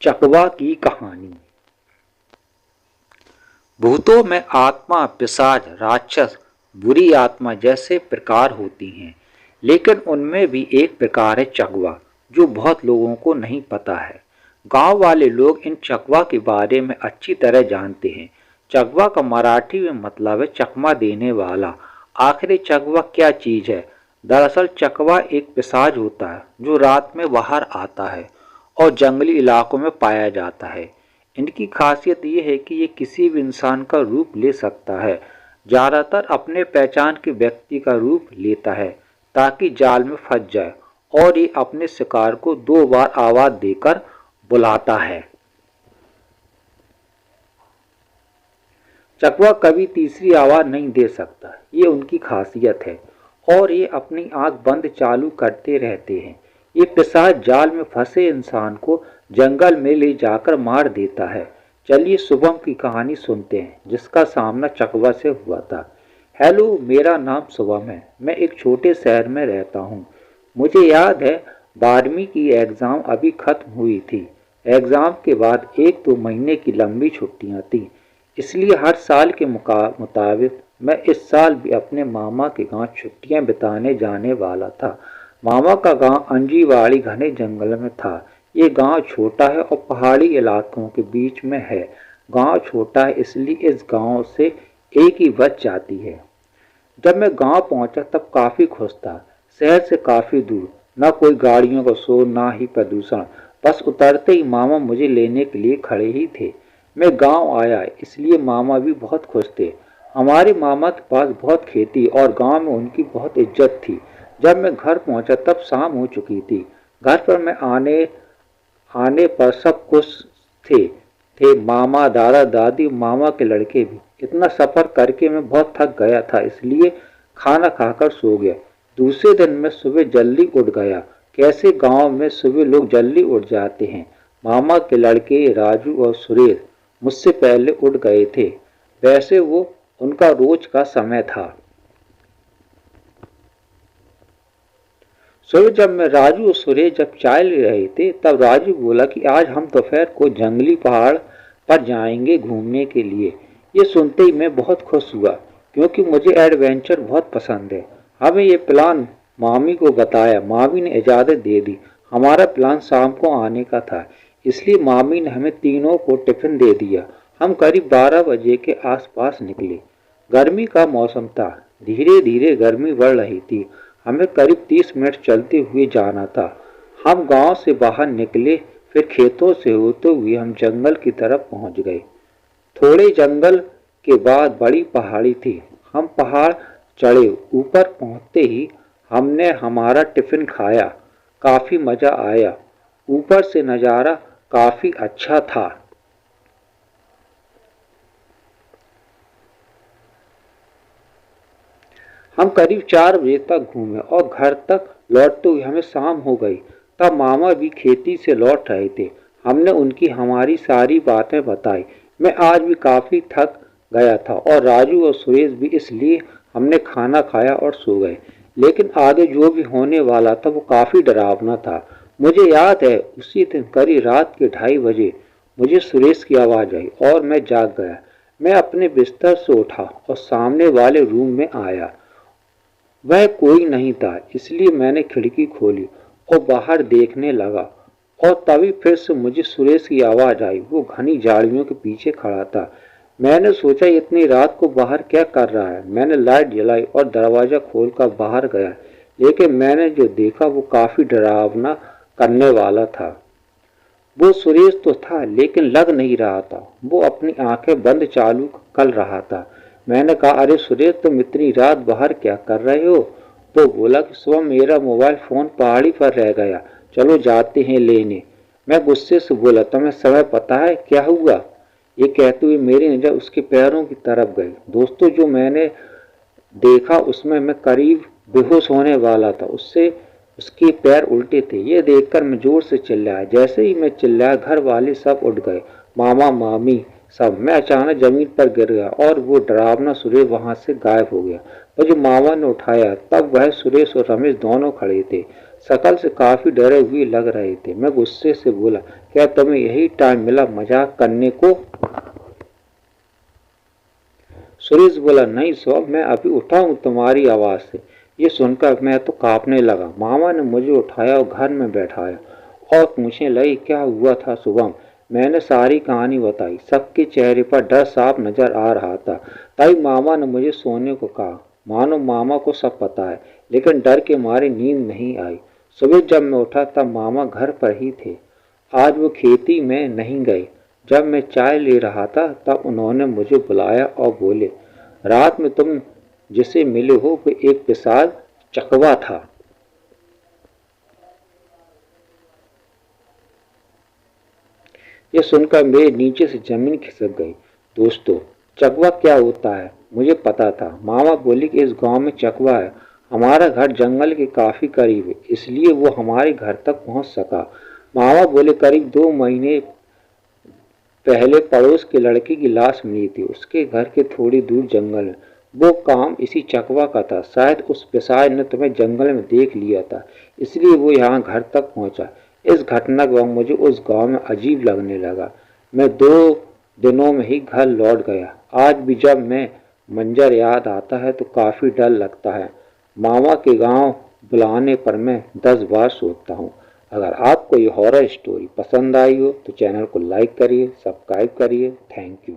चकवा की कहानी। भूतों में आत्मा, पिशाच, राक्षस, बुरी आत्मा जैसे प्रकार होती हैं, लेकिन उनमें भी एक प्रकार है चकवा, जो बहुत लोगों को नहीं पता है। गांव वाले लोग इन चकवा के बारे में अच्छी तरह जानते हैं। चकवा का मराठी में मतलब है चकमा देने वाला। आखिर चकवा क्या चीज है? दरअसल चकवा एक पिशाच होता है जो रात में बाहर आता है और जंगली इलाकों में पाया जाता है। इनकी खासियत ये है कि ये किसी भी इंसान का रूप ले सकता है। ज़्यादातर अपने पहचान के व्यक्ति का रूप लेता है ताकि जाल में फंस जाए, और ये अपने शिकार को 2 बार आवाज़ देकर बुलाता है। चकवा कभी तीसरी आवाज़ नहीं दे सकता, ये उनकी खासियत है, और ये अपनी आंख बंद चालू करते रहते हैं। ये पिशाच जाल में फंसे इंसान को जंगल में ले जाकर मार देता है। चलिए शुभम की कहानी सुनते हैं, जिसका सामना चकवा से हुआ था। हेलो, मेरा नाम शुभम है। मैं एक छोटे शहर में रहता हूँ। मुझे याद है 12वीं की एग्ज़ाम अभी ख़त्म हुई थी। एग्ज़ाम के बाद 1-2 महीने की लंबी छुट्टियाँ थी, इसलिए हर साल के मुताबिक मैं इस साल भी अपने मामा के गांव छुट्टियां बिताने जाने वाला था। मामा का गांव अंजीवाड़ी घने जंगल में था। ये गांव छोटा है और पहाड़ी इलाकों के बीच में है। गांव छोटा है इसलिए इस गांव से एक ही बस जाती है। जब मैं गांव पहुंचा तब काफ़ी खुश था। शहर से काफ़ी दूर, न कोई गाड़ियों का शोर, ना ही प्रदूषण। बस उतरते ही मामा मुझे लेने के लिए खड़े ही थे। मैं गांव आया इसलिए मामा भी बहुत खुश थे। हमारे मामा के पास बहुत खेती और गांव में उनकी बहुत इज्जत थी। जब मैं घर पहुंचा तब शाम हो चुकी थी। घर पर मैं आने पर सब कुछ थे मामा, दादा, दादी, मामा के लड़के भी। इतना सफ़र करके मैं बहुत थक गया था, इसलिए खाना खाकर सो गया। दूसरे दिन मैं सुबह जल्दी उठ गया। कैसे गांव में सुबह लोग जल्दी उठ जाते हैं। मामा के लड़के राजू और सुरेश मुझसे पहले उठ गए थे। वैसे वो उनका रोज का समय था। सुबह जब मैं राजू और सुरेश जब चाय ले रहे थे, तब राजू बोला कि आज हम दोपहर को जंगली पहाड़ पर जाएंगे घूमने के लिए। ये सुनते ही मैं बहुत खुश हुआ, क्योंकि मुझे एडवेंचर बहुत पसंद है। हमें ये प्लान मामी को बताया। मामी ने इजाज़त दे दी। हमारा प्लान शाम को आने का था, इसलिए मामी ने हमें तीनों को टिफिन दे दिया। हम करीब 12 बजे के आसपास निकले। गर्मी का मौसम था। धीरे धीरे गर्मी बढ़ रही थी। हमें करीब 30 मिनट चलते हुए जाना था। हम गांव से बाहर निकले, फिर खेतों से होते हुए हम जंगल की तरफ पहुंच गए। थोड़े जंगल के बाद बड़ी पहाड़ी थी। हम पहाड़ चढ़े। ऊपर पहुंचते ही हमने हमारा टिफिन खाया। काफ़ी मज़ा आया। ऊपर से नज़ारा काफ़ी अच्छा था। हम करीब 4 बजे तक घूमे और घर तक लौटते हुए हमें शाम हो गई। तब मामा भी खेती से लौट रहे थे। हमने उनकी हमारी सारी बातें बताई। मैं आज भी काफ़ी थक गया था और राजू और सुरेश भी, इसलिए हमने खाना खाया और सो गए। लेकिन आगे जो भी होने वाला था वो काफ़ी डरावना था। मुझे याद है उसी दिन करीब रात के 2:30 बजे मुझे सुरेश की आवाज़ आई और मैं जाग गया। मैं अपने बिस्तर से उठा और सामने वाले रूम में आया। वह कोई नहीं था, इसलिए मैंने खिड़की खोली और बाहर देखने लगा। और तभी फिर से मुझे सुरेश की आवाज़ आई। वो घनी झाड़ियों के पीछे खड़ा था। मैंने सोचा इतनी रात को बाहर क्या कर रहा है। मैंने लाइट जलाई और दरवाज़ा खोलकर बाहर गया, लेकिन मैंने जो देखा वो काफ़ी डरावना करने वाला था। वो सुरेश तो था, लेकिन लग नहीं रहा था। वो अपनी आंखें बंद चालू कर रहा था। मैंने कहा, अरे सुरेश, तुम इतनी रात बाहर क्या कर रहे हो? वो बोला कि सुबह मेरा मोबाइल फ़ोन पहाड़ी पर रह गया, चलो जाते हैं लेने। मैं गुस्से से बोला, तुम्हें समय पता है क्या हुआ? ये कहते हुए मेरी नज़र उसके पैरों की तरफ गई। दोस्तों, जो मैंने देखा उसमें मैं करीब बेहोश होने वाला था। उसके पैर उल्टे थे। ये देखकर मैं जोर से चिल्लाया। जैसे ही मैं चिल्लाया, घर वाले सब उठ गए, मामा, मामी, सब। मैं अचानक जमीन पर गिर गया और वो डरावना सुरेश वहां से गायब हो गया। मुझे मामा ने उठाया। तब वह सुरेश और रमेश दोनों खड़े थे। शकल से काफी डरे हुए लग रहे थे। मैं गुस्से से बोला, क्या तुम्हें यही टाइम मिला मजाक करने को? सुरेश बोला, नहीं साहब, मैं अभी उठा हूँ तुम्हारी आवाज से। ये सुनकर मैं तो कांपने लगा। मामा ने मुझे उठाया और घर में बैठाया और पूछने लगी, क्या हुआ था सुबह? मैंने सारी कहानी बताई। सबके चेहरे पर डर साफ नजर आ रहा था। तभी मामा ने मुझे सोने को कहा। मानो मामा को सब पता है, लेकिन डर के मारे नींद नहीं आई। सुबह जब मैं उठा तब मामा घर पर ही थे। आज वो खेती में नहीं गए। जब मैं चाय ले रहा था तब उन्होंने मुझे बुलाया और बोले, रात में तुम जिसे मिले हो वो एक पिशाच चकवा था। यह सुनकर मेरे नीचे से जमीन खिसक गई। दोस्तों, चकवा क्या होता है मुझे पता था। मामा बोली कि इस गांव में चकवा है। हमारा घर जंगल के काफी करीब है, इसलिए वो हमारे घर तक पहुंच सका। मामा बोले, करीब 2 महीने पहले पड़ोस के लड़के की लाश मिली थी, उसके घर के थोड़ी दूर जंगल में। वो काम इसी चकवा का था। शायद उस पिशाच ने तुम्हें जंगल में देख लिया था, इसलिए वो यहाँ घर तक पहुंचा। इस घटना के बाद मुझे उस गांव में अजीब लगने लगा। मैं 2 दिनों में ही घर लौट गया। आज भी जब मैं मंजर याद आता है तो काफी डर लगता है। मामा के गांव बुलाने पर मैं 10 बार सोचता हूँ। अगर आपको ये हॉरर स्टोरी पसंद आई हो तो चैनल को लाइक करिए, सब्सक्राइब करिए। Thank you.